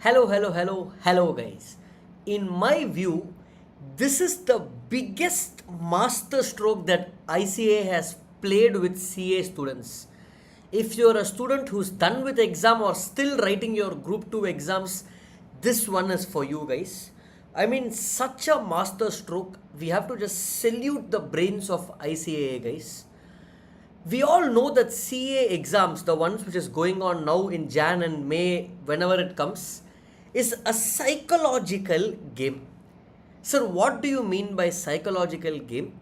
Hello, guys. In my view, this is the biggest master stroke that ICA has played with CA students. If you're a student who's done with exam or still writing your group 2 exams, this one is for you guys. I mean, such a master stroke. We have to just salute the brains of ICAA, guys. We all know that CA exams, the ones which is going on now in Jan and May, whenever it comes, is a psychological game. Sir, what do you mean by psychological game?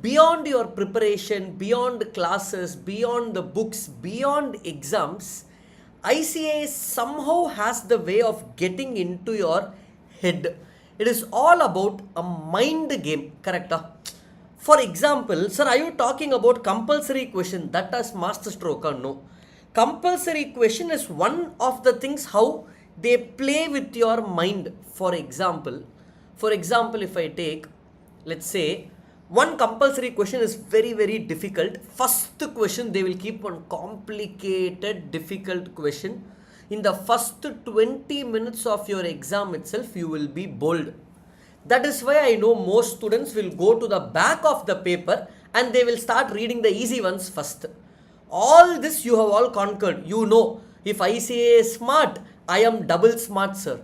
Beyond your preparation, beyond classes, beyond the books, beyond exams, ICA somehow has the way of getting into your head. It is all about a mind game, correct? For example, sir, are you talking about compulsory question that is master stroke or no? Compulsory question is one of the things how they play with your mind. For example, if I take, let's say, one compulsory question is very difficult. First question, they will keep one complicated, difficult question. In the first 20 minutes of your exam itself, you will be bold. That is why I know most students will go to the back of the paper and they will start reading the easy ones first. All this you have all conquered. You know, if ICA is smart, I am double smart, sir.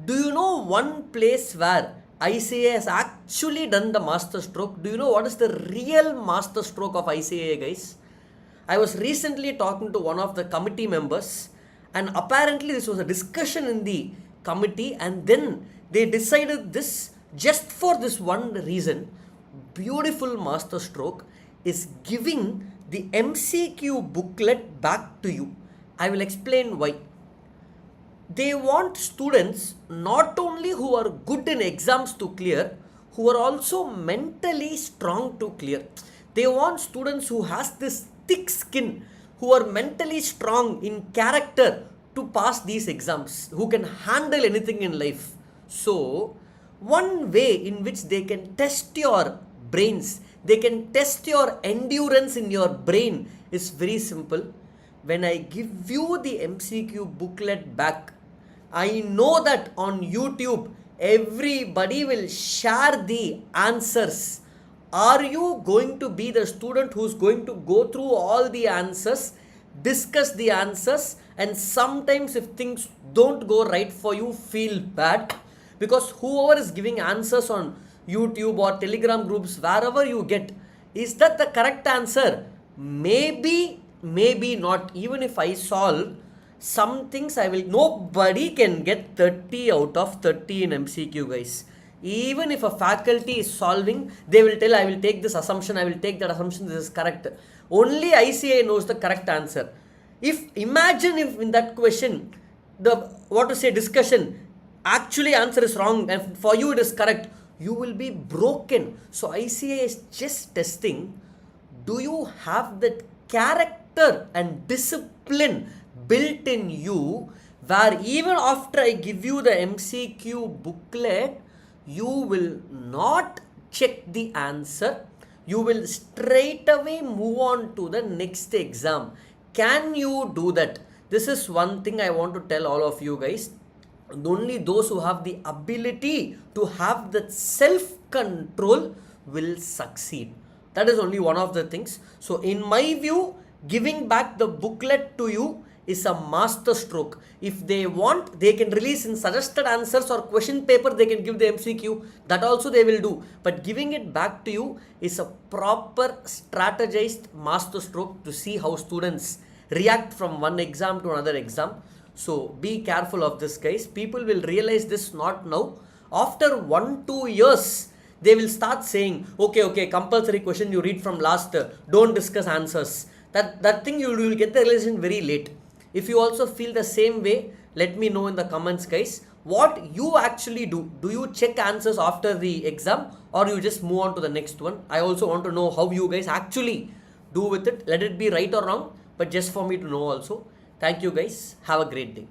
Do you know one place where ICA has actually done the master stroke? Do you know what is the real master stroke of ICA, guys? I was recently talking to one of the committee members, and apparently this was a discussion in the committee, and then they decided this just for this one reason. Beautiful master stroke is giving the MCQ booklet back to you. I will explain why. They want students not only who are good in exams to clear, who are also mentally strong to clear. They want students who has this thick skin, who are mentally strong in character to pass these exams, who can handle anything in life. So, one way in which they can test your brains, they can test your endurance in your brain is very simple. When I give you the MCQ booklet back, I know that on YouTube, everybody will share the answers. Are you going to be the student who's going to go through all the answers, discuss the answers, and sometimes if things don't go right for you, feel bad? Because whoever is giving answers on YouTube or Telegram groups, wherever you get, is that the correct answer? Maybe not. Even if I solve some things, nobody can get 30 out of 30 in MCQ, guys. Even if a faculty is solving, they will tell, I will take this assumption, I will take that assumption, this is correct. Only ICA knows the correct answer. Imagine if in that question, discussion, actually answer is wrong and for you it is correct, you will be broken. So ICA is just testing, do you have that character and discipline built in you, where even after I give you the MCQ booklet, you will not check the answer, you will straight away move on to the next exam. Can you do that? This is one thing I want to tell all of you guys. Only those who have the ability to have that self-control will succeed. That is only one of the things. So in my view, giving back the booklet to you is a master stroke. If they want, they can release in suggested answers or question paper, they can give the MCQ. That also they will do. But giving it back to you is a proper strategized master stroke to see how students react from one exam to another exam. So be careful of this, guys. People will realize this not now. After 1-2 years, they will start saying, okay, compulsory question you read from last, don't discuss answers. That thing you will get the realization very late. If you also feel the same way, let me know in the comments, guys. What you actually do? Do you check answers after the exam or you just move on to the next one? I also want to know how you guys actually do with it. Let it be right or wrong, but just for me to know also. Thank you, guys. Have a great day.